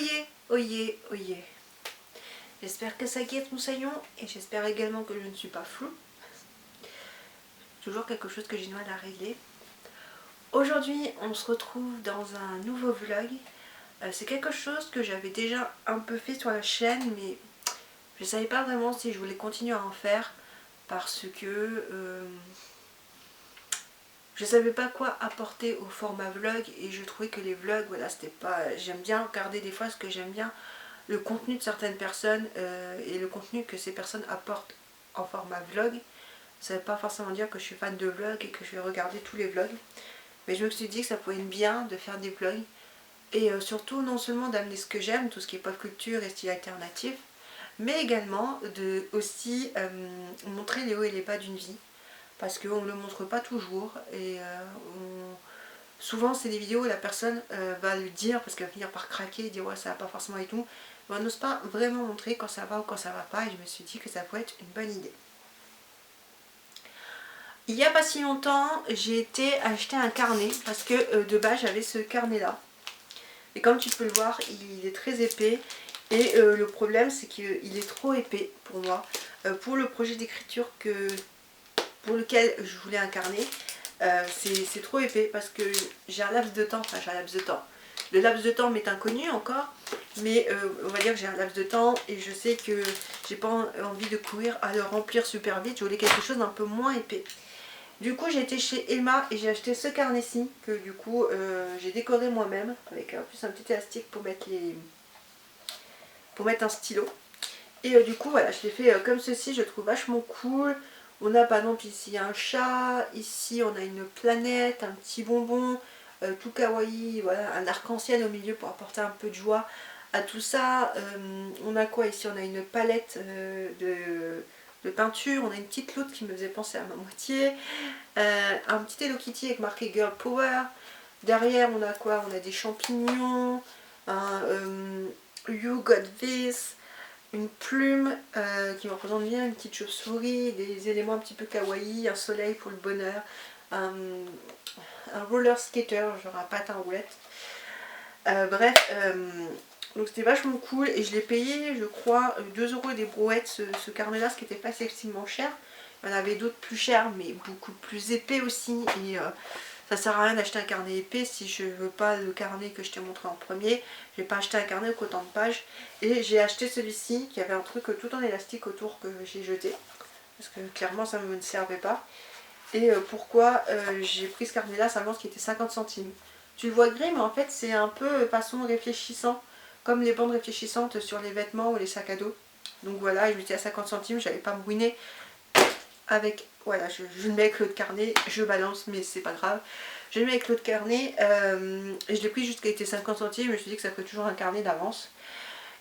Oyez, oyez, oyez. J'espère que ça guette Moussaillon et j'espère également que je ne suis pas floue. Toujours quelque chose que j'ai du mal à régler. Aujourd'hui, on se retrouve dans un nouveau vlog. C'est quelque chose que j'avais déjà un peu fait sur la chaîne, mais je ne savais pas vraiment si je voulais continuer à en faire parce que je savais pas quoi apporter au format vlog et je trouvais que les vlogs, voilà, c'était pas... J'aime bien regarder des fois ce que j'aime bien, le contenu de certaines personnes et le contenu que ces personnes apportent en format vlog. Ça ne veut pas forcément dire que je suis fan de vlog et que je vais regarder tous les vlogs. Mais je me suis dit que ça pouvait être bien de faire des vlogs. Et surtout non seulement d'amener ce que j'aime, tout ce qui est pop culture et style alternatif, mais également de aussi montrer les hauts et les bas d'une vie. Parce qu'on ne le montre pas toujours et souvent c'est des vidéos où la personne va le dire parce qu'elle va finir par craquer et dire ouais ça va pas forcément et tout. Mais on n'ose pas vraiment montrer quand ça va ou quand ça va pas et je me suis dit que ça pourrait être une bonne idée. Il n'y a pas si longtemps j'ai été acheter un carnet parce que de base j'avais ce carnet là. Et comme tu peux le voir il est très épais et le problème c'est qu'il est trop épais pour moi. Pour le projet d'écriture pour lequel je voulais un carnet. C'est trop épais parce que j'ai un laps de temps, enfin j'ai un laps de temps. Le laps de temps m'est inconnu encore, mais on va dire que j'ai un laps de temps et je sais que j'ai pas envie de courir à le remplir super vite. Je voulais quelque chose d'un peu moins épais. Du coup j'ai été chez Emma et j'ai acheté ce carnet-ci que du coup j'ai décoré moi-même avec en plus un petit élastique pour mettre un stylo. Et du coup voilà, je l'ai fait comme ceci, je trouve vachement cool. On a par exemple ici un chat, ici on a une planète, un petit bonbon, tout kawaii, voilà, un arc-en-ciel au milieu pour apporter un peu de joie à tout ça. On a quoi ici? On a une palette de peinture, on a une petite loutre qui me faisait penser à ma moitié, un petit Hello Kitty avec marqué Girl Power. Derrière on a quoi? On a des champignons, un You Got This, une plume qui me représente bien, une petite chauve-souris, des éléments un petit peu kawaii, un soleil pour le bonheur, un roller skater, genre un patin à roulettes. Bref, donc c'était vachement cool et je l'ai payé, je crois, 2 € et des brouettes ce carnet-là, ce qui n'était pas excessivement cher. Il y en avait d'autres plus chers, mais beaucoup plus épais aussi. Et ça sert à rien d'acheter un carnet épais si je veux pas le carnet que je t'ai montré en premier. Je vais pas acheter un carnet avec autant de pages. Et j'ai acheté celui-ci qui avait un truc tout en élastique autour que j'ai jeté. Parce que clairement ça ne me servait pas. Et pourquoi j'ai pris ce carnet-là seulement ce qui était 50 centimes. Tu le vois gris, mais en fait c'est un peu façon réfléchissant. Comme les bandes réfléchissantes sur les vêtements ou les sacs à dos. Donc voilà, je mettais à 50 centimes, j'allais pas me ruiner avec, voilà, je le mets avec l'autre carnet, je balance mais c'est pas grave. Je le mets avec l'autre carnet et je l'ai pris jusqu'à était 50 centimes, je me suis dit que ça ferait toujours un carnet d'avance.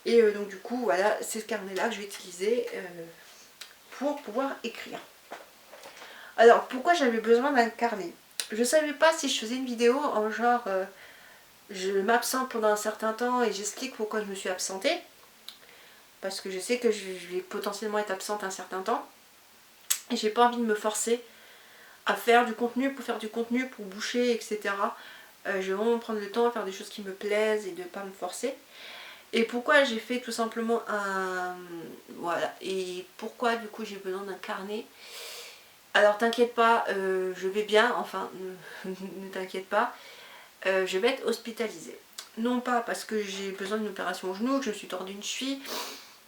Et donc du coup voilà, c'est ce carnet là que je vais utiliser pour pouvoir écrire. Alors pourquoi j'avais besoin d'un carnet? Je savais pas si je faisais une vidéo en genre je m'absente pendant un certain temps et j'explique pourquoi je me suis absentée. Parce que je sais que je vais potentiellement être absente un certain temps. Et j'ai pas envie de me forcer à faire du contenu pour faire du contenu, pour boucher, etc. Je vais vraiment prendre le temps à faire des choses qui me plaisent et de ne pas me forcer. Et pourquoi j'ai fait tout simplement un... Voilà. Et pourquoi du coup j'ai besoin d'un carnet? Alors t'inquiète pas, je vais bien, enfin ne t'inquiète pas, je vais être hospitalisée. Non pas parce que j'ai besoin d'une opération au genou, que je me suis tordu une cheville,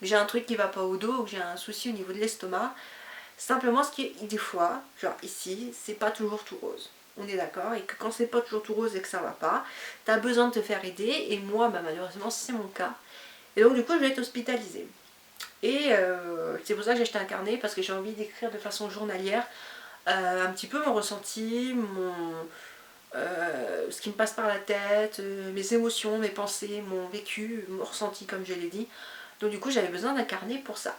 que j'ai un truc qui va pas au dos, que j'ai un souci au niveau de l'estomac. Simplement ce qui est des fois, genre ici, c'est pas toujours tout rose. On est d'accord, et que quand c'est pas toujours tout rose et que ça va pas, t'as besoin de te faire aider, et moi bah, malheureusement c'est mon cas. Et donc du coup je vais être hospitalisée. Et c'est pour ça que j'ai acheté un carnet, parce que j'ai envie d'écrire de façon journalière un petit peu mon ressenti, ce qui me passe par la tête, mes émotions, mes pensées, mon vécu, mon ressenti comme je l'ai dit. Donc du coup j'avais besoin d'un carnet pour ça.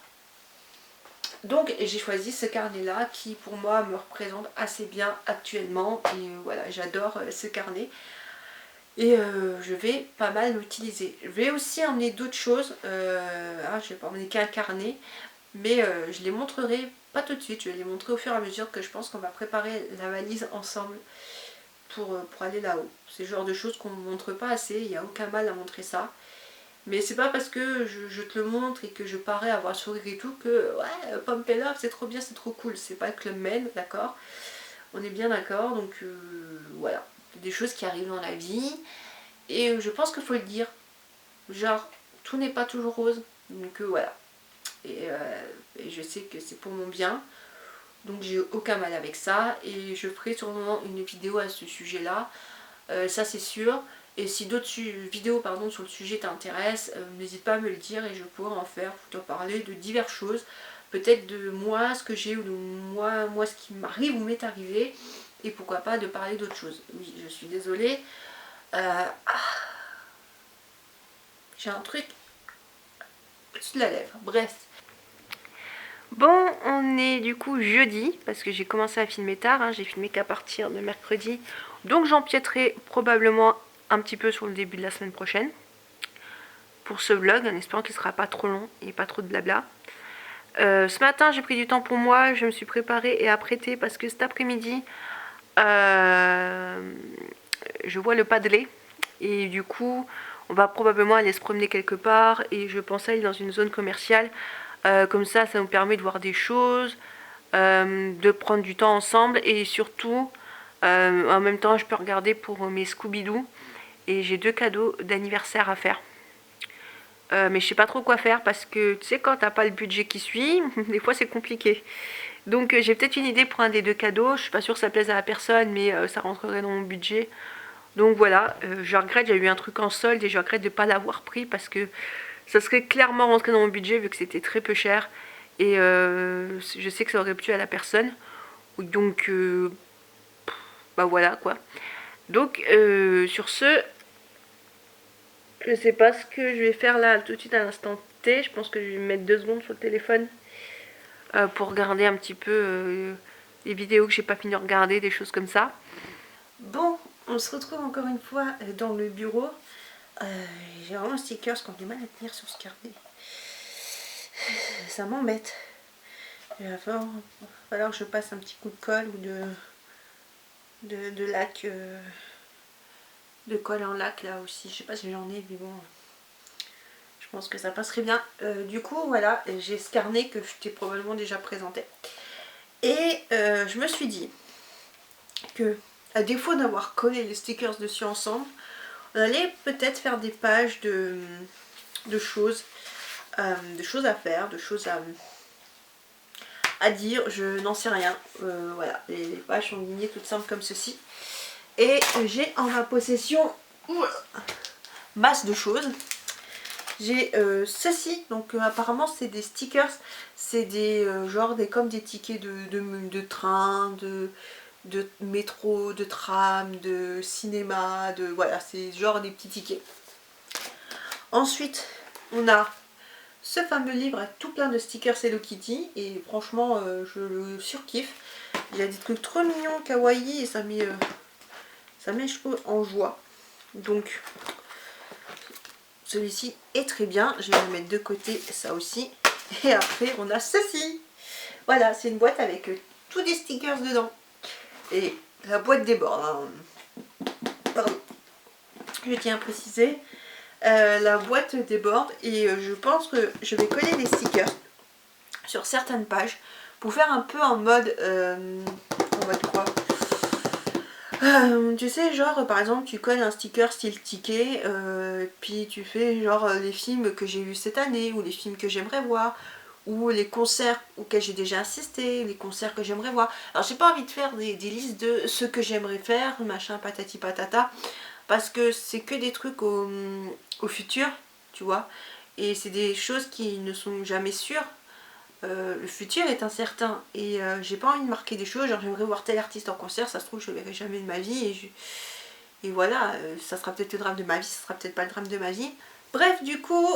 Donc j'ai choisi ce carnet là qui pour moi me représente assez bien actuellement et voilà, j'adore ce carnet et je vais pas mal l'utiliser. Je vais aussi emmener d'autres choses, je vais pas emmener qu'un carnet, mais je les montrerai pas tout de suite, je vais les montrer au fur et à mesure que je pense qu'on va préparer la valise ensemble pour aller là-haut. C'est le genre de choses qu'on ne montre pas assez, il n'y a aucun mal à montrer ça. Mais c'est pas parce que je te le montre et que je parais avoir le sourire et tout que ouais, Pump It Up c'est trop bien, c'est trop cool. C'est pas le Club Med, d'accord? On est bien d'accord, donc voilà. Des choses qui arrivent dans la vie et je pense qu'il faut le dire. Genre, tout n'est pas toujours rose. Donc voilà. Et je sais que c'est pour mon bien. Donc j'ai aucun mal avec ça. Et je ferai sûrement une vidéo à ce sujet-là. Ça c'est sûr. Et si d'autres vidéos pardon, sur le sujet t'intéressent, n'hésite pas à me le dire et je pourrai en faire pour te parler de diverses choses. Peut-être de moi, ce que j'ai, ou de moi ce qui m'arrive ou m'est arrivé. Et pourquoi pas de parler d'autres choses. Oui, je suis désolée. J'ai un truc au-dessus de la lèvre. Bref. Bon, on est du coup jeudi, parce que j'ai commencé à filmer tard, hein, j'ai filmé qu'à partir de mercredi. Donc j'empiéterai probablement un petit peu sur le début de la semaine prochaine. Pour ce vlog, en espérant qu'il ne sera pas trop long et pas trop de blabla. Ce matin, j'ai pris du temps pour moi, je me suis préparée et apprêtée parce que cet après-midi, je vois le Padelais. Et du coup, on va probablement aller se promener quelque part et je pensais aller dans une zone commerciale. Comme ça nous permet de voir des choses, de prendre du temps ensemble et surtout, en même temps, je peux regarder pour mes Scooby-Doo et j'ai 2 cadeaux d'anniversaire à faire. Mais je sais pas trop quoi faire parce que tu sais, quand t'as pas le budget qui suit, des fois c'est compliqué. Donc j'ai peut-être une idée pour un des 2 cadeaux. Je suis pas sûre que ça plaise à la personne, mais ça rentrerait dans mon budget. Donc voilà, je regrette, j'ai eu un truc en solde et je regrette de ne pas l'avoir pris parce que ça serait clairement rentré dans mon budget vu que c'était très peu cher. Et je sais que ça aurait plu à la personne. Donc, bah voilà quoi. Donc, sur ce, je sais pas ce que je vais faire là tout de suite à l'instant T. Je pense que je vais me mettre 2 secondes sur le téléphone pour regarder un petit peu les vidéos que j'ai pas fini de regarder, des choses comme ça. Bon, on se retrouve encore une fois dans le bureau. J'ai vraiment un sticker qu'on a du mal à tenir sur ce carnet. Ça m'embête. Il va falloir que je passe un petit coup de colle ou de lac, de colle en lac là aussi. Je sais pas si j'en ai, mais bon, je pense que ça passerait bien. Du coup, voilà, j'ai ce carnet que je t'ai probablement déjà présenté. Et je me suis dit que, à défaut d'avoir collé les stickers dessus ensemble, on allait peut-être faire des pages de choses à faire, de choses à dire, je n'en sais rien. Voilà, les pages sont lignées toutes simples comme ceci. Et j'ai en ma possession masse de choses. J'ai ceci, donc apparemment c'est des stickers, c'est des comme des tickets de train, de métro, de tram, de cinéma, voilà, c'est genre des petits tickets. Ensuite, on a ce fameux livre avec tout plein de stickers Hello Kitty et franchement je le surkiffe. Il y a des trucs trop mignons, kawaii et ça met je trouve en joie. Donc celui-ci est très bien, je vais le mettre de côté ça aussi. Et après on a ceci. Voilà, c'est une boîte avec tous des stickers dedans. Et la boîte déborde. Hein. Pardon. Je tiens à préciser. La boîte déborde et je pense que je vais coller des stickers sur certaines pages pour faire un peu en mode quoi, tu sais, genre par exemple tu colles un sticker style ticket puis tu fais genre les films que j'ai vus cette année ou les films que j'aimerais voir ou les concerts auxquels j'ai déjà assisté, les concerts que j'aimerais voir. Alors j'ai pas envie de faire des listes de ce que j'aimerais faire, machin patati patata, parce que c'est que des trucs au futur, tu vois, et c'est des choses qui ne sont jamais sûres. Le futur est incertain et j'ai pas envie de marquer des choses, genre j'aimerais voir tel artiste en concert, ça se trouve je le verrai jamais de ma vie et voilà, ça sera peut-être le drame de ma vie, ça sera peut-être pas le drame de ma vie. Bref, du coup,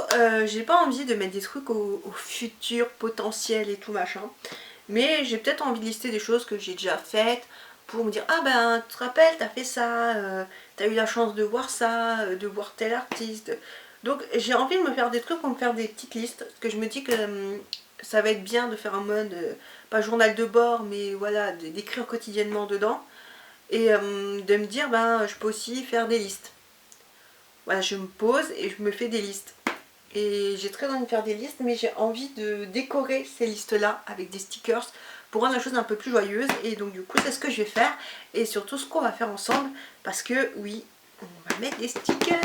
j'ai pas envie de mettre des trucs au futur potentiel et tout machin, mais j'ai peut-être envie de lister des choses que j'ai déjà faites pour me dire ah ben tu te rappelles, t'as fait ça, t'as eu la chance de voir ça, de voir tel artiste. Donc j'ai envie de me faire des trucs pour me faire des petites listes, parce que je me dis que ça va être bien de faire un mode, pas journal de bord, mais voilà, d'écrire quotidiennement dedans. Et de me dire, ben je peux aussi faire des listes. Voilà, je me pose et je me fais des listes. Et j'ai très envie de faire des listes, mais j'ai envie de décorer ces listes-là avec des stickers pour rendre la chose un peu plus joyeuse. Et donc du coup, c'est ce que je vais faire. Et surtout ce qu'on va faire ensemble. Parce que oui, on va mettre des stickers.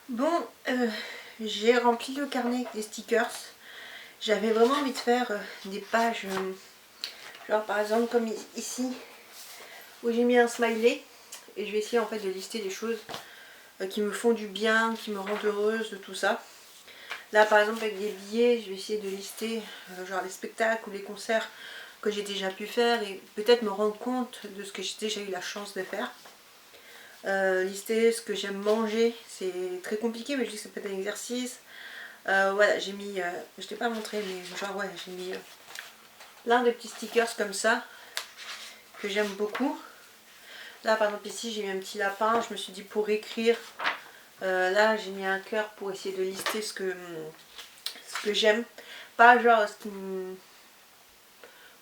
Bon, j'ai rempli le carnet avec des stickers. J'avais vraiment envie de faire des pages, genre par exemple comme ici, où j'ai mis un smiley. Et je vais essayer en fait de lister des choses qui me font du bien, qui me rendent heureuse, de tout ça. Là par exemple avec des billets, je vais essayer de lister genre les spectacles ou les concerts que j'ai déjà pu faire et peut-être me rendre compte de ce que j'ai déjà eu la chance de faire. Lister ce que j'aime manger, c'est très compliqué mais je dis que ça peut être un exercice. Voilà, j'ai mis, je t'ai pas montré mais genre ouais, j'ai mis plein de petits stickers comme ça que j'aime beaucoup. Là par exemple ici j'ai mis un petit lapin, je me suis dit pour écrire. Là j'ai mis un cœur pour essayer de lister ce que j'aime. Pas genre ce qui me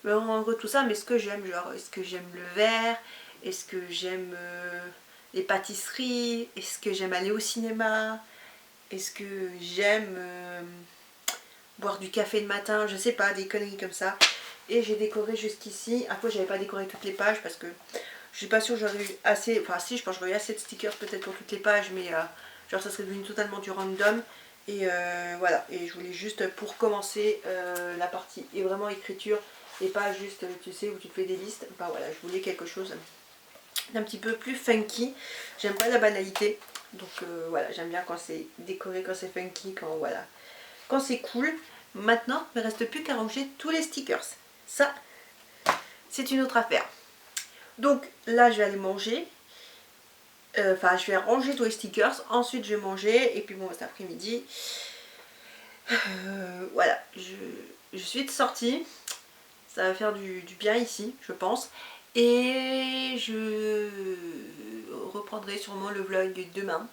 rend heureux tout ça, mais ce que j'aime. Genre est-ce que j'aime le vert, est-ce que j'aime les pâtisseries, est-ce que j'aime aller au cinéma, est-ce que j'aime boire du café le matin, je sais pas, des conneries comme ça. Et j'ai décoré jusqu'ici. Après j'avais pas décoré toutes les pages parce que je suis pas sûre que j'aurais eu assez, enfin si je pense que j'aurais eu assez de stickers peut-être pour toutes les pages, mais genre ça serait devenu totalement du random. Et voilà, et je voulais juste pour commencer la partie et vraiment écriture et pas juste tu sais où tu te fais des listes. Enfin voilà, je voulais quelque chose d'un petit peu plus funky. J'aime pas la banalité, donc voilà, j'aime bien quand c'est décoré, quand c'est funky, quand voilà, quand c'est cool. Maintenant, il ne me reste plus qu'à ranger tous les stickers. Ça, c'est une autre affaire. Donc là, je vais aller manger. Enfin, je vais ranger tous les stickers. Ensuite, je vais manger. Et puis bon, cet après-midi, voilà, je suis de sortie. Ça va faire du bien ici, je pense. Et je reprendrai sûrement le vlog demain.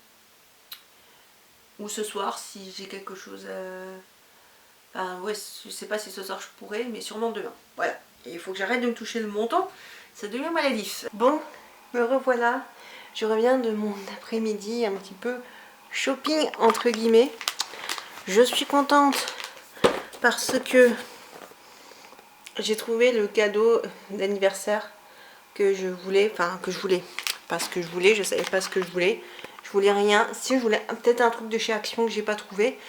Ou ce soir, si j'ai quelque chose à... Enfin, ouais, je sais pas si ce soir je pourrais, mais sûrement demain. Voilà. Et il faut que j'arrête de me toucher le menton. Ça devient maladif. Bon, me revoilà. Je reviens de mon après-midi un petit peu shopping entre guillemets. Je suis contente parce que j'ai trouvé le cadeau d'anniversaire que je voulais, enfin que je voulais, pas ce que je voulais, je savais pas ce que je voulais. Je voulais rien. Si je voulais peut-être un truc de chez Action que j'ai pas trouvé.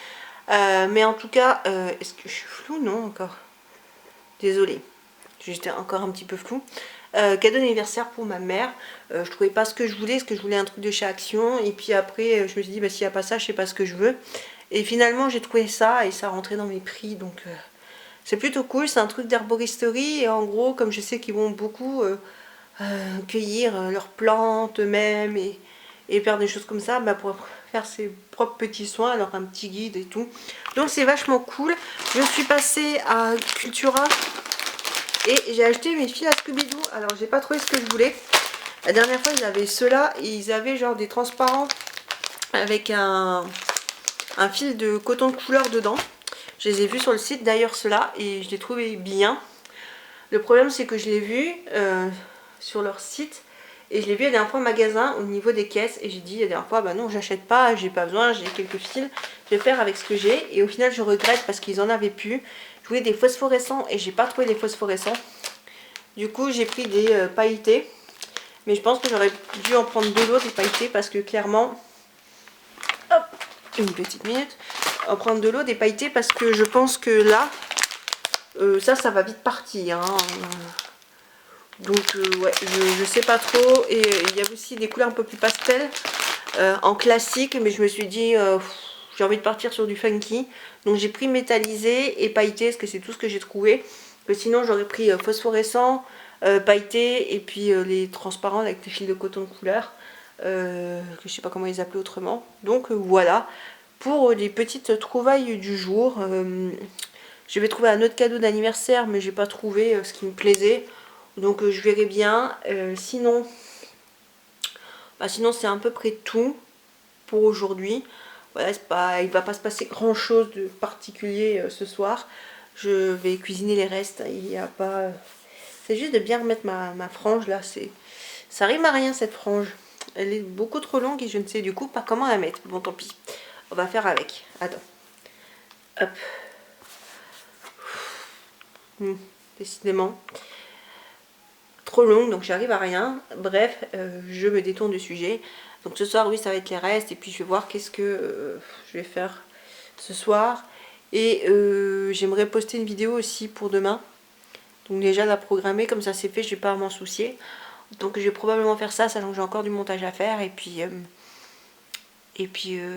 Mais en tout cas, est-ce que je suis floue? Non encore. Désolée. J'étais encore un petit peu flou. Cadeau d'anniversaire pour ma mère. Je trouvais pas ce que je voulais, parce que je voulais un truc de chez Action. Et puis après, je me suis dit, bah, s'il n'y a pas ça, je sais pas ce que je veux. Et finalement, j'ai trouvé ça et ça rentrait dans mes prix. Donc, c'est plutôt cool. C'est un truc d'herboristerie. Et en gros, comme je sais qu'ils vont beaucoup cueillir leurs plantes eux-mêmes et faire des choses comme ça, bah, pour faire ses propres petits soins, alors un petit guide et tout. Donc c'est vachement cool. Je suis passée à Cultura et j'ai acheté mes fils à Scooby-Doo. Alors j'ai pas trouvé ce que je voulais. La dernière fois ils avaient ceux-là et ils avaient genre des transparents avec un fil de coton de couleur dedans. Je les ai vus sur le site d'ailleurs ceux-là et je les trouvais bien. Le problème c'est que je l'ai vu sur leur site et je l'ai vu la dernière fois au magasin au niveau des caisses et j'ai dit la dernière fois bah non j'achète pas, j'ai pas besoin, j'ai quelques fils, je vais faire avec ce que j'ai et au final je regrette parce qu'ils en avaient plus. Je voulais des phosphorescents et j'ai pas trouvé des phosphorescents. Du coup j'ai pris des pailletés, mais je pense que j'aurais dû en prendre deux autres des pailletés parce que clairement, hop, une petite minute, en prendre de l'eau des pailletés parce que je pense que là ça va vite partir hein. Donc ouais, je sais pas trop. Et il y a aussi des couleurs un peu plus pastel en classique, mais je me suis dit j'ai envie de partir sur du funky. Donc j'ai pris métallisé et pailleté, parce que c'est tout ce que j'ai trouvé. Que sinon j'aurais pris phosphorescent, pailleté et puis les transparents avec des fils de coton de couleur. Que je sais pas comment ils appelaient autrement. Donc voilà, pour les petites trouvailles du jour. Je vais trouver un autre cadeau d'anniversaire, mais j'ai pas trouvé ce qui me plaisait. Donc je verrai bien. Sinon c'est à peu près tout pour aujourd'hui. Voilà, il va pas se passer grand chose de particulier ce soir. Je vais cuisiner les restes. Il n'y a pas. C'est juste de bien remettre ma frange là. Ça rime à rien cette frange. Elle est beaucoup trop longue et je ne sais du coup pas comment la mettre. Bon tant pis. On va faire avec. Attends. Hop. Décidément. Trop longue donc j'arrive à rien. Bref, je me détourne du sujet. Donc ce soir oui ça va être les restes et puis je vais voir qu'est-ce que je vais faire ce soir. Et j'aimerais poster une vidéo aussi pour demain. Donc déjà la programmer, comme ça c'est fait, je vais pas à m'en soucier. Donc je vais probablement faire ça, sachant que j'ai encore du montage à faire. Et puis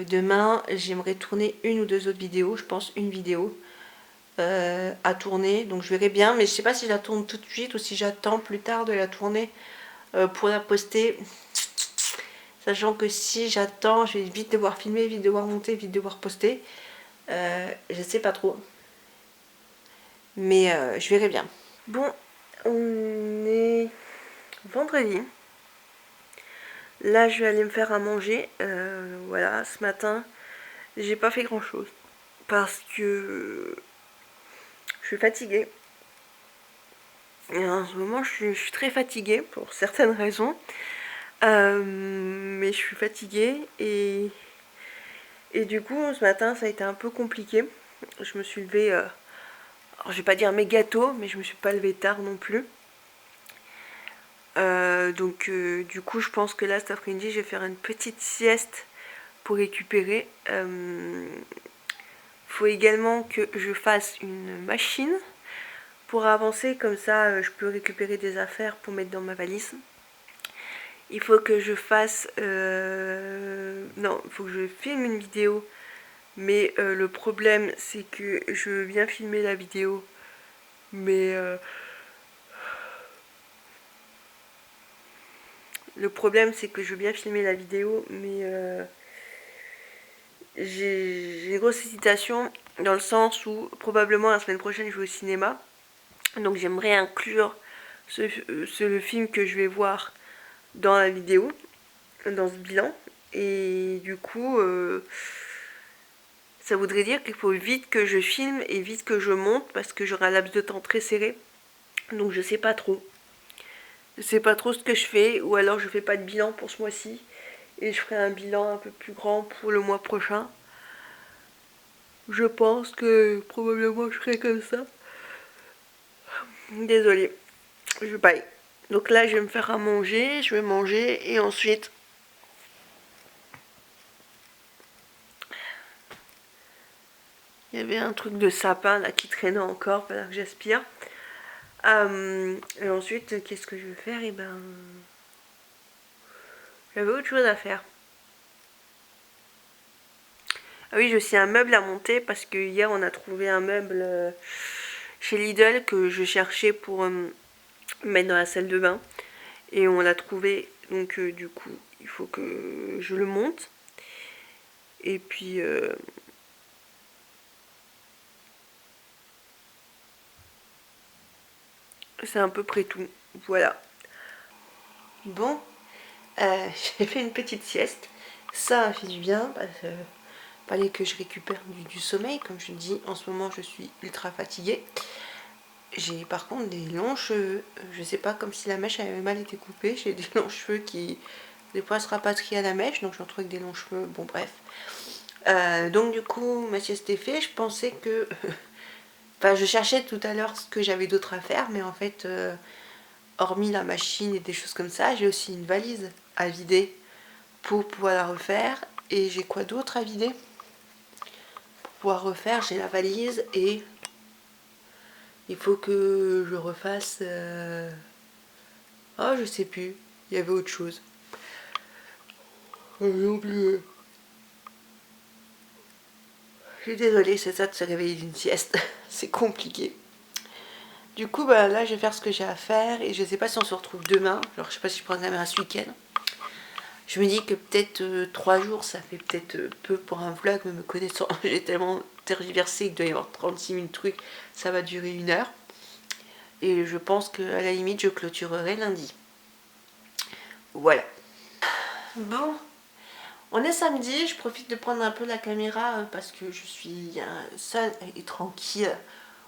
demain j'aimerais tourner une ou deux autres vidéos, je pense une vidéo. À tourner, donc je verrai bien, mais je sais pas si je la tourne tout de suite ou si j'attends plus tard de la tourner pour la poster, sachant que si j'attends je vais vite devoir filmer, vite devoir monter, vite devoir poster. Je sais pas trop, mais je verrai bien. Bon, on est vendredi, là je vais aller me faire à manger. Voilà, ce matin j'ai pas fait grand chose parce que je suis fatiguée. Et en ce moment, je suis très fatiguée pour certaines raisons. Mais je suis fatiguée et du coup, ce matin, ça a été un peu compliqué. Je me suis levée, alors je vais pas dire méga tôt, mais je me suis pas levée tard non plus. Donc du coup, je pense que là, cet après-midi, je vais faire une petite sieste pour récupérer. Faut également que je fasse une machine pour avancer, comme ça je peux récupérer des affaires pour mettre dans ma valise. Il faut que je fasse non, il faut que je filme une vidéo, mais le problème c'est que je viens filmer la vidéo, mais le problème c'est que je viens filmer la vidéo, mais j'ai une grosse hésitation dans le sens où probablement la semaine prochaine je vais au cinéma. Donc j'aimerais inclure le film que je vais voir dans la vidéo, dans ce bilan. Et du coup, ça voudrait dire qu'il faut vite que je filme et vite que je monte parce que j'aurai un laps de temps très serré. Donc je sais pas trop. Je sais pas trop ce que je fais, ou alors je fais pas de bilan pour ce mois-ci et je ferai un bilan un peu plus grand pour le mois prochain. Je pense que probablement je ferai comme ça. Désolée, je baille. Donc là je vais me faire à manger, je vais manger et ensuite il y avait un truc de sapin là qui traînait encore, pendant que j'aspire. Et ensuite qu'est-ce que je vais faire? Et ben j'avais autre chose à faire. Ah oui, j'ai aussi un meuble à monter parce que hier on a trouvé un meuble chez Lidl que je cherchais pour mettre dans la salle de bain. Et on l'a trouvé, donc du coup il faut que je le monte. Et puis c'est à peu près tout. Voilà. Bon, j'ai fait une petite sieste. Ça a fait du bien parce que fallait que je récupère du sommeil. Comme je dis, en ce moment je suis ultra fatiguée. J'ai par contre des longs cheveux. Je sais pas, comme si la mèche avait mal été coupée. J'ai des longs cheveux qui des fois se rapatrient à la mèche. Donc je me retrouve avec des longs cheveux. Bon bref. Donc du coup ma sieste est faite. Je pensais que... Enfin je cherchais tout à l'heure ce que j'avais d'autre à faire. Mais en fait... hormis la machine et des choses comme ça, j'ai aussi une valise à vider pour pouvoir la refaire. Et j'ai quoi d'autre à vider? Pour pouvoir refaire, j'ai la valise et il faut que je refasse... Oh, je sais plus. Il y avait autre chose. J'ai oublié. Je suis désolée, c'est ça de se réveiller d'une sieste. C'est compliqué. Du coup, bah, là, je vais faire ce que j'ai à faire et je sais pas si on se retrouve demain. Alors, je sais pas si je prends la caméra ce week-end. Je me dis que peut-être 3 jours, ça fait peut-être peu pour un vlog, mais me connaissant, j'ai tellement tergiversé qu'il doit y avoir 36 000 trucs, ça va durer 1 heure. Et je pense qu'à la limite, je clôturerai lundi. Voilà. Bon, on est samedi, je profite de prendre un peu la caméra parce que je suis seule et tranquille.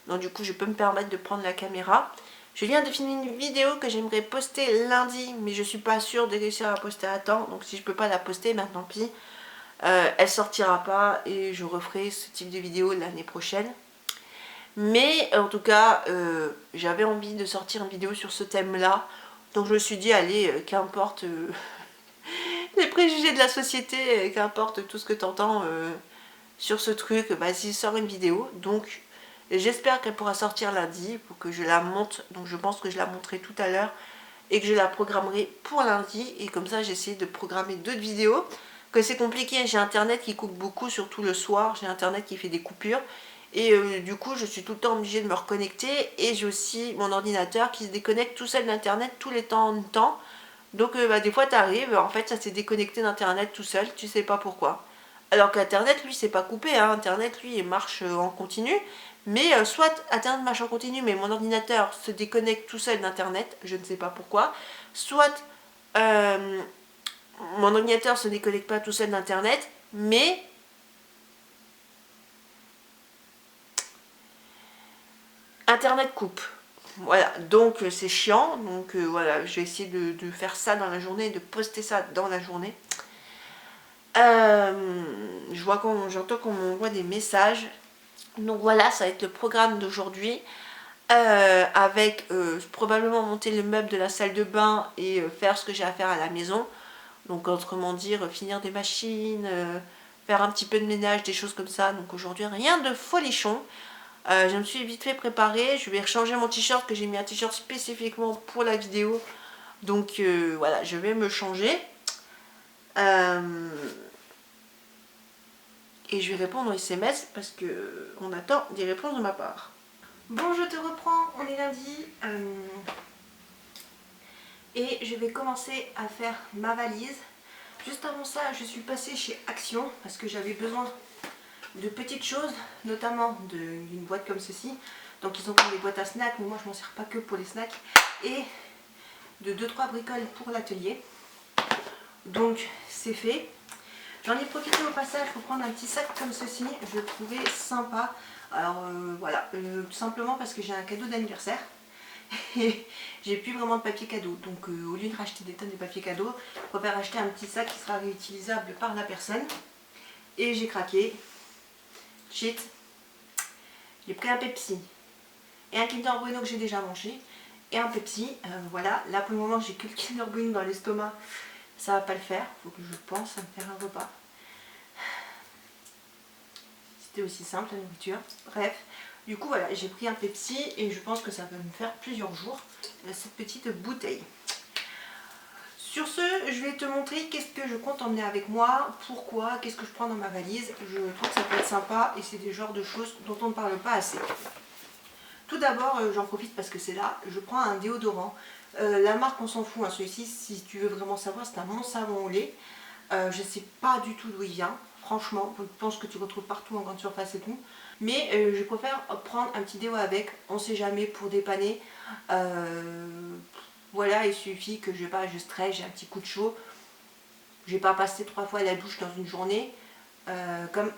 Donc du coup, je peux me permettre de prendre la caméra. Je viens de finir une vidéo que j'aimerais poster lundi, mais je suis pas sûre de réussir à la poster à temps. Donc si je peux pas la poster, ben tant pis. Elle sortira pas et je referai ce type de vidéo l'année prochaine. Mais en tout cas, j'avais envie de sortir une vidéo sur ce thème-là. Donc je me suis dit, allez, qu'importe les préjugés de la société, qu'importe tout ce que tu entends sur ce truc, vas-y, sors une vidéo. Donc j'espère qu'elle pourra sortir lundi pour que je la monte. Donc je pense que je la monterai tout à l'heure et que je la programmerai pour lundi. Et comme ça, j'essaie de programmer d'autres vidéos. Que c'est compliqué, j'ai internet qui coupe beaucoup, surtout le soir. J'ai internet qui fait des coupures. Et du coup, je suis tout le temps obligée de me reconnecter. Et j'ai aussi mon ordinateur qui se déconnecte tout seul d'internet tous les temps en temps. Donc des fois, tu arrives, en fait, ça s'est déconnecté d'internet tout seul, tu sais pas pourquoi. Alors qu'Internet, lui, c'est pas coupé, hein. Internet, lui, il marche en continu. Mais soit Internet marche en continu, mais mon ordinateur se déconnecte tout seul d'Internet, je ne sais pas pourquoi. Soit mon ordinateur se déconnecte pas tout seul d'Internet, mais Internet coupe. Voilà, donc c'est chiant. Donc voilà, je vais essayer de faire ça dans la journée, de poster ça dans la journée. Je vois j'entends qu'on m'envoie des messages. Donc voilà, ça va être le programme d'aujourd'hui. Avec probablement monter le meuble de la salle de bain et faire ce que j'ai à faire à la maison. Donc autrement dire, finir des machines, faire un petit peu de ménage, des choses comme ça. Donc aujourd'hui, rien de folichon. Je me suis vite fait préparer. Je vais rechanger mon t-shirt, que j'ai mis un t-shirt spécifiquement pour la vidéo. Donc voilà, je vais me changer. Et je vais répondre aux SMS parce que on attend des réponses de ma part. Bon, je te reprends, on est lundi. Et je vais commencer à faire ma valise. Juste avant ça, je suis passée chez Action parce que j'avais besoin de petites choses, notamment d'une boîte comme ceci. Donc ils ont comme des boîtes à snacks, mais moi je m'en sers pas que pour les snacks. Et de 2-3 bricoles pour l'atelier. Donc c'est fait. J'en ai profité au passage pour prendre un petit sac comme ceci. Je le trouvais sympa. Alors voilà, tout simplement parce que j'ai un cadeau d'anniversaire. Et j'ai plus vraiment de papier cadeau. Donc au lieu de racheter des tonnes de papier cadeau, je préfère acheter un petit sac qui sera réutilisable par la personne. Et j'ai craqué. Shit. J'ai pris un Pepsi. Et un Kinder Bueno que j'ai déjà mangé. Et un Pepsi. Voilà. Là pour le moment j'ai que le Kinder Bueno dans l'estomac. Ça va pas le faire. Faut que je pense à me faire un repas. C'était aussi simple la nourriture. Bref. Du coup voilà, j'ai pris un Pepsi et je pense que ça va me faire plusieurs jours, cette petite bouteille. Sur ce, je vais te montrer qu'est-ce que je compte emmener avec moi, pourquoi, qu'est-ce que je prends dans ma valise. Je trouve que ça peut être sympa et c'est des genres de choses dont on ne parle pas assez. Tout d'abord, j'en profite parce que c'est là, je prends un déodorant. La marque on s'en fout, hein. Celui-ci si tu veux vraiment savoir c'est un Mon Savon au lait. Je ne sais pas du tout d'où il vient, franchement, je pense que tu retrouves partout en grande surface et tout. Mais je préfère prendre un petit déo avec, on ne sait jamais, pour dépanner. Voilà, il suffit que je stresse, j'ai un petit coup de chaud. Je vais pas passer 3 fois à la douche dans une journée. Comme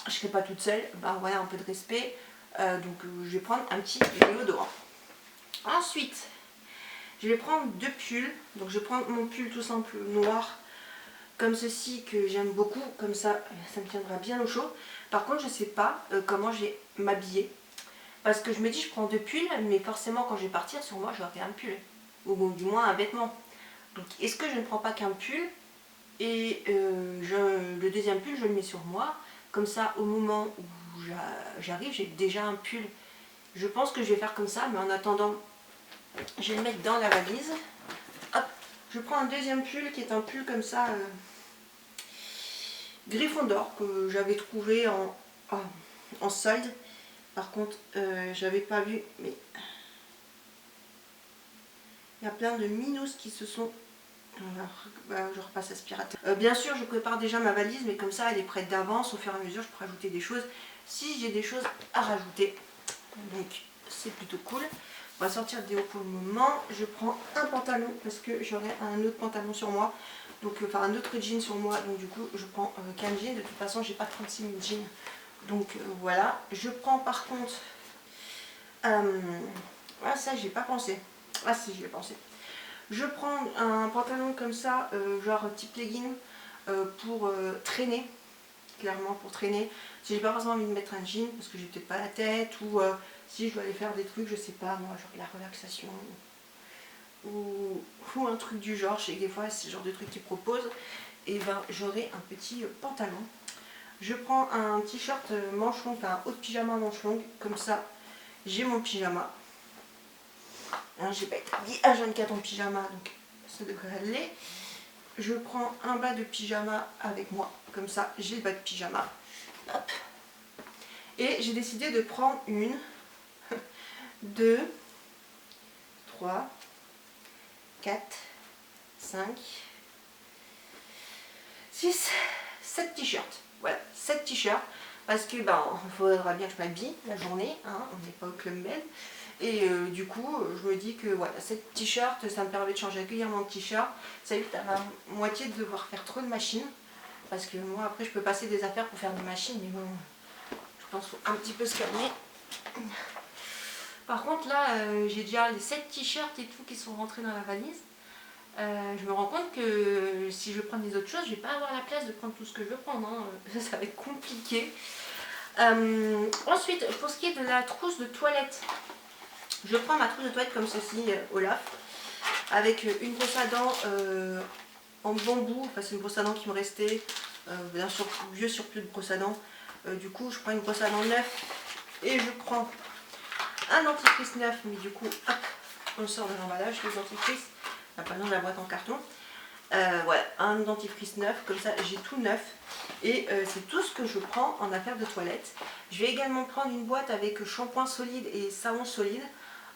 je ne serai pas toute seule, bah voilà, un peu de respect. Donc je vais prendre un petit déodorant. Ensuite, je vais prendre 2 pulls. Donc je vais prendre mon pull tout simple noir, comme ceci, que j'aime beaucoup. Comme ça me tiendra bien au chaud. Par contre, je ne sais pas comment je vais m'habiller. Parce que je me dis, je prends 2 pulls, mais forcément quand je vais partir, sur moi, j'aurai un pull. Ou du moins un vêtement. Donc est-ce que je ne prends pas qu'un pull et le deuxième pull, je le mets sur moi. Comme ça, au moment où j'arrive, j'ai déjà un pull. Je pense que je vais faire comme ça, mais en attendant, je vais le mettre dans la valise. Hop, je prends un deuxième pull qui est un pull comme ça, Gryffondor, que j'avais trouvé en solde. Par contre, j'avais pas vu, mais il y a plein de minous qui se sont... je repasse aspirateur. Bien sûr, je prépare déjà ma valise, mais comme ça, elle est prête d'avance. Au fur et à mesure, je peux rajouter des choses si j'ai des choses à rajouter. Donc, c'est plutôt cool. On va sortir le déo pour le moment. Je prends un pantalon parce que j'aurai un autre pantalon sur moi. Donc, enfin, un autre jean sur moi. Donc, du coup, je prends qu'un jean. De toute façon, j'ai pas 36 000 jeans. Donc, voilà. Je prends par contre... ah, ça, j'ai pas pensé. Ah, si, j'y ai pensé. Je prends un pantalon comme ça, genre type legging, pour traîner, clairement pour traîner. Si j'ai pas forcément envie de mettre un jean, parce que j'ai peut-être pas la tête, ou si je dois aller faire des trucs, je sais pas, moi, genre la relaxation, ou un truc du genre, je sais que des fois c'est le genre de truc qu'ils proposent, et ben j'aurai un petit pantalon. Je prends un t-shirt manche longue, enfin un haut de pyjama manche longue, comme ça j'ai mon pyjama. Hein, j'ai pas été habillée à 24 en pyjama, donc ça devrait aller. Je prends un bas de pyjama avec moi, comme ça j'ai le bas de pyjama. Hop. Et j'ai décidé de prendre une, 2, 3, 4, 5, 6, 7 t-shirts. Voilà, 7 t-shirts. Parce que ben, il faudra bien que je m'habille la journée, hein, on n'est pas au Club Med. Et du coup, je me dis que voilà, 7 t-shirts, ça me permet de changer régulièrement de t-shirt. Ça évite à la moitié de devoir faire trop de machines. Parce que moi, après, je peux passer des affaires pour faire des machines, mais bon, je pense qu'il faut un petit peu se calmer. Par contre, là, j'ai déjà les 7 t-shirts et tout qui sont rentrés dans la valise. Je me rends compte que si je prends des autres choses, je vais pas avoir la place de prendre tout ce que je veux prendre. Hein. Ça va être compliqué. Ensuite, pour ce qui est de la trousse de toilette, je prends ma trousse de toilette comme ceci, Olaf, avec une brosse à dents en bambou. Enfin, c'est une brosse à dents qui me restait, un vieux surplus de brosse à dents. Du coup, je prends une brosse à dents neuve et je prends un dentifrice neuf, mais du coup, hop, on sort de l'emballage, le dentifrice. Pas dans la boîte en carton. Voilà, un dentifrice neuf, comme ça j'ai tout neuf. Et c'est tout ce que je prends en affaires de toilette. Je vais également prendre une boîte avec shampoing solide et savon solide.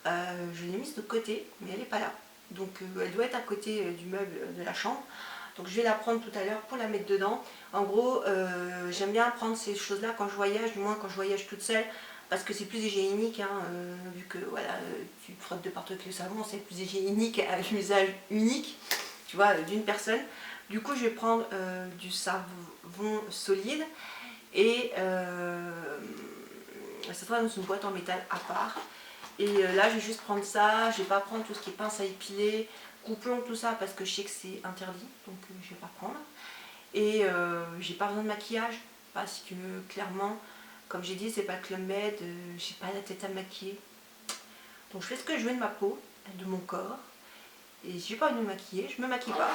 Je l'ai mise de côté, mais elle n'est pas là. Donc elle doit être à côté du meuble de la chambre. Donc je vais la prendre tout à l'heure pour la mettre dedans. En gros, j'aime bien prendre ces choses-là quand je voyage, du moins quand je voyage toute seule. Parce que c'est plus hygiénique, hein, vu que voilà, tu te frottes de partout avec le savon, c'est plus hygiénique à l'usage unique, tu vois, d'une personne. Du coup, je vais prendre du savon solide et ça sera dans une boîte en métal à part. Et là, je vais juste prendre ça, je vais pas prendre tout ce qui est pince à épiler, coupe-ongle, tout ça, parce que je sais que c'est interdit, donc je vais pas prendre. Et j'ai pas besoin de maquillage, parce que clairement, comme j'ai dit, c'est pas Club Med, j'ai pas la tête à maquiller. Donc je fais ce que je veux de ma peau, de mon corps. Et si j'ai pas envie de me maquiller, je me maquille pas.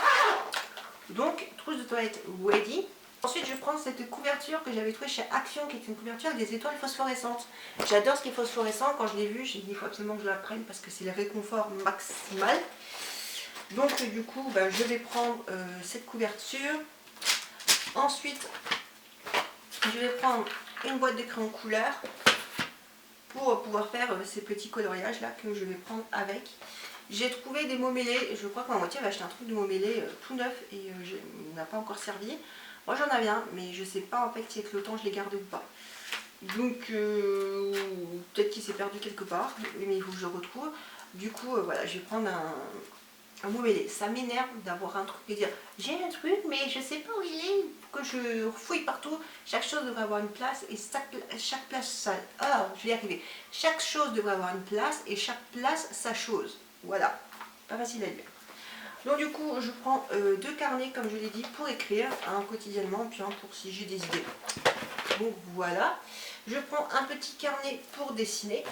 Donc, trousse de toilette ready. Ensuite, je prends cette couverture que j'avais trouvée chez Action, qui est une couverture avec des étoiles phosphorescentes. J'adore ce qui est phosphorescent. Quand je l'ai vu, j'ai dit il faut absolument que je la prenne parce que c'est le réconfort maximal. Donc, du coup, bah, je vais prendre cette couverture. Ensuite, je vais prendre une boîte de crayons couleur pour pouvoir faire ces petits coloriages là que je vais prendre avec. J'ai trouvé des mots mêlés, je crois que ma moitié va acheter un truc de mots mêlés tout neuf et il n'a pas encore servi. Moi j'en avais un, mais je sais pas en fait si avec le temps je l'ai gardé ou pas. Donc peut-être qu'il s'est perdu quelque part, mais il faut que je le retrouve. Du coup voilà, je vais prendre un mot mêlé. Ça m'énerve d'avoir un truc et dire j'ai un truc mais je sais pas où il est, que je fouille partout. Chaque chose devrait avoir une place et chaque place ça. Ah, je vais y arriver. Chaque chose devrait avoir une place et chaque place sa chose. Voilà, pas facile à lire. Donc du coup je prends deux carnets comme je l'ai dit pour écrire, un quotidiennement puis un pour si j'ai des idées. Donc voilà, je prends un petit carnet pour dessiner.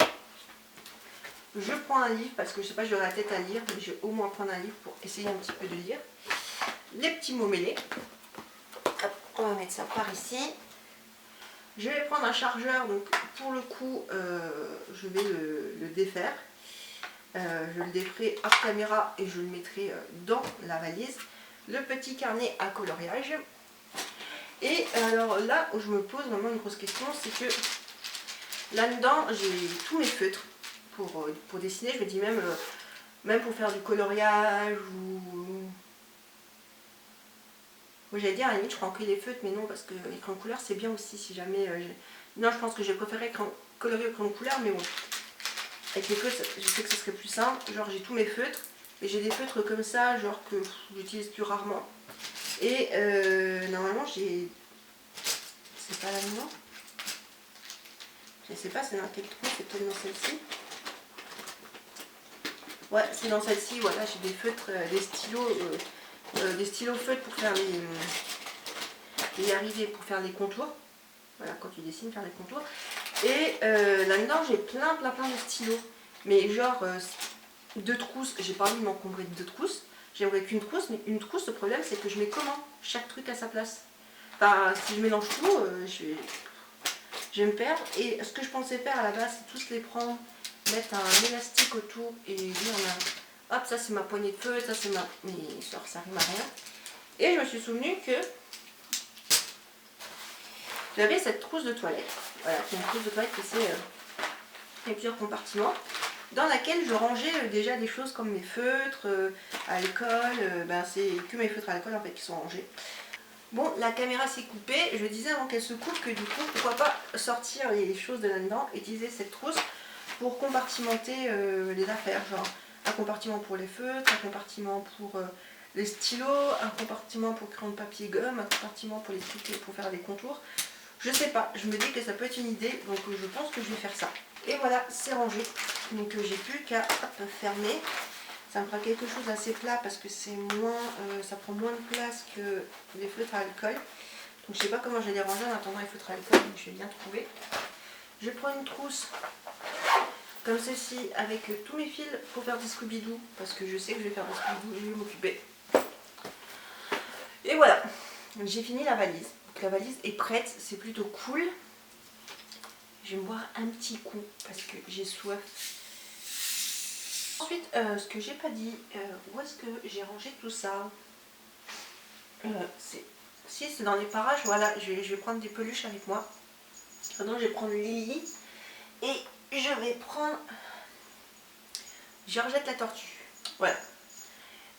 Je prends un livre parce que je sais pas, j'aurai la tête à lire, mais je vais au moins prendre un livre pour essayer un petit peu de lire. Les petits mots mêlés. Hop, on va mettre ça par ici. Je vais prendre un chargeur, donc pour le coup, je vais le défaire. Je le déferai hors caméra et je le mettrai dans la valise. Le petit carnet à coloriage. Et alors là où je me pose vraiment une grosse question, c'est que là-dedans, j'ai tous mes feutres pour dessiner. Je me dis même pour faire du coloriage ou... Moi j'allais dire à la limite je prends que les feutres, mais non, parce que les crayons couleur c'est bien aussi si jamais... Non, je pense que j'ai préféré colorier au crayon couleur, mais bon. Avec les feutres, je sais que ce serait plus simple. Genre j'ai tous mes feutres, et j'ai des feutres comme ça, genre que j'utilise plus rarement. Et normalement j'ai... C'est pas là-dedans. Je sais pas, c'est dans quel trou, c'est peut-être dans celle-ci. Ouais, c'est dans celle-ci, voilà, j'ai des feutres, des stylos feutres pour faire les arrivées, pour faire les contours. Voilà, quand tu dessines, faire les contours. Et là-dedans, j'ai plein de stylos. Mais genre, deux trousses, j'ai pas envie de m'encombrer de deux trousses. J'aimerais qu'une trousse, mais une trousse, le problème, c'est que je mets comment chaque truc à sa place. Enfin, si je mélange tout, je vais me perdre. Et ce que je pensais faire à la base, c'est tous les prendre, mettre un élastique autour et dire, hop, ça c'est ma poignée de feu, ça c'est ma... Mais ça rime à rien. Et je me suis souvenu que j'avais cette trousse de toilette. Voilà, c'est une trousse de toilette qui avec plusieurs compartiments, dans laquelle je rangeais déjà des choses comme mes feutres, alcool, c'est que mes feutres à alcool en fait qui sont rangés. Bon, la caméra s'est coupée, je disais avant qu'elle se coupe que du coup, pourquoi pas sortir les choses de là-dedans, utiliser cette trousse pour compartimenter les affaires, genre un compartiment pour les feutres, un compartiment pour les stylos, un compartiment pour crayon de papier gomme, un compartiment pour les trucs pour faire les contours. Je sais pas, je me dis que ça peut être une idée, donc je pense que je vais faire ça. Et voilà, c'est rangé, donc j'ai plus qu'à fermer. Ça me fera quelque chose d'assez plat parce que c'est moins, ça prend moins de place que les feutres à alcool. Donc je sais pas comment je vais les ranger en attendant les feutres à alcool, donc je vais bien trouver. Je prends une trousse comme ceci avec tous mes fils pour faire des Scooby-Doo parce que je sais que je vais faire des Scooby-Doo et je vais m'occuper. Et voilà, j'ai fini la valise. Donc la valise est prête, c'est plutôt cool. Je vais me boire un petit coup parce que j'ai soif. Ensuite, ce que j'ai pas dit, où est-ce que j'ai rangé tout ça? Si c'est dans les parages, voilà, je vais prendre des peluches avec moi. Donc je vais prendre Lily et je vais prendre Georgette la tortue. Voilà.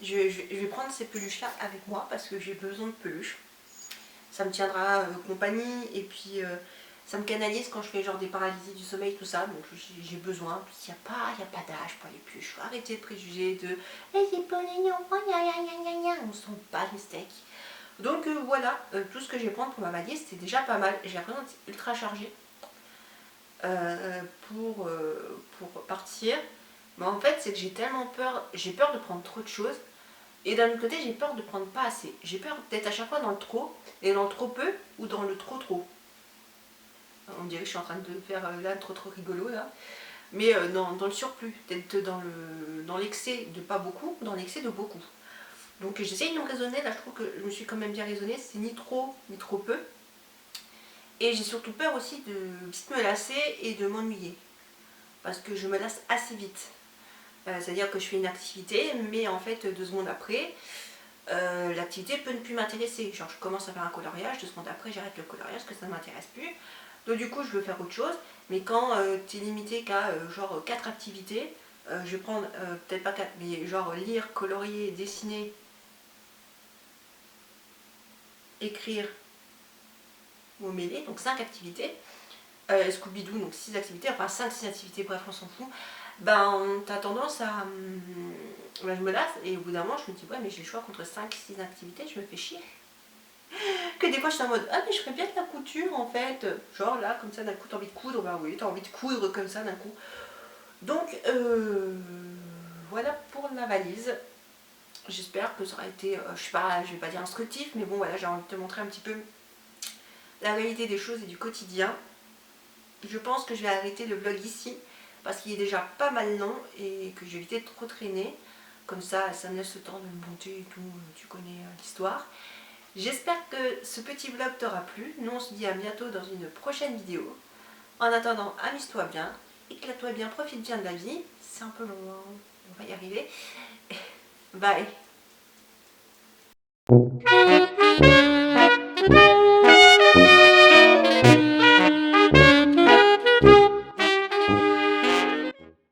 Je vais prendre ces peluches là avec moi parce que j'ai besoin de peluches. Ça me tiendra compagnie et puis ça me canalise quand je fais genre des paralysies du sommeil, tout ça. Donc j'ai besoin. Il n'y a pas d'âge pour les peluches. Arrêtez de préjuger de c'est pas les enfants, on s'en bat les steaks. Donc voilà, tout ce que je vais prendre pour ma valise, c'est déjà pas mal. J'ai rien ultra chargé pour partir. Mais en fait, c'est que j'ai tellement peur, j'ai peur de prendre trop de choses. Et d'un autre côté, j'ai peur de prendre pas assez. J'ai peur d'être à chaque fois dans le trop, et dans le trop peu, ou dans le trop trop. On dirait que je suis en train de faire là trop rigolo là. Mais dans le surplus, d'être dans l'excès de pas beaucoup, dans l'excès de beaucoup. Donc j'essaye de me raisonner, là je trouve que je me suis quand même bien raisonnée, c'est ni trop peu. Et j'ai surtout peur aussi de vite me lasser et de m'ennuyer. Parce que je me lasse assez vite. C'est-à-dire que je fais une activité, mais en fait 2 secondes après, l'activité peut ne plus m'intéresser. Genre je commence à faire un coloriage, 2 secondes après j'arrête le coloriage parce que ça ne m'intéresse plus. Donc du coup je veux faire autre chose. Mais quand tu es limité qu'à genre 4 activités, Je vais prendre peut-être pas 4, mais genre lire, colorier, dessiner, écrire ou mêler, donc 5 activités. Scooby-Doo, donc 6 activités, enfin 5-6 activités, bref on s'en fout. Ben t'as tendance à... ben, je me lasse et au bout d'un moment je me dis ouais mais j'ai le choix contre 5-6 activités, je me fais chier. Que des fois je suis en mode ah mais je ferais bien de la couture en fait, genre là comme ça d'un coup t'as envie de coudre, bah oui t'as envie de coudre comme ça d'un coup. Donc voilà pour la valise. J'espère que ça aura été, je sais pas, je vais pas dire instructif, mais bon voilà j'ai envie de te montrer un petit peu la réalité des choses et du quotidien. Je pense que je vais arrêter le vlog ici parce qu'il est déjà pas mal long et que je vais éviter de trop traîner. Comme ça me laisse le temps de me monter et tout, tu connais l'histoire. J'espère que ce petit vlog t'aura plu. Nous on se dit à bientôt dans une prochaine vidéo. En attendant, amuse-toi bien, éclate-toi bien, profite bien de la vie. C'est un peu long, hein, on va y arriver. Bye.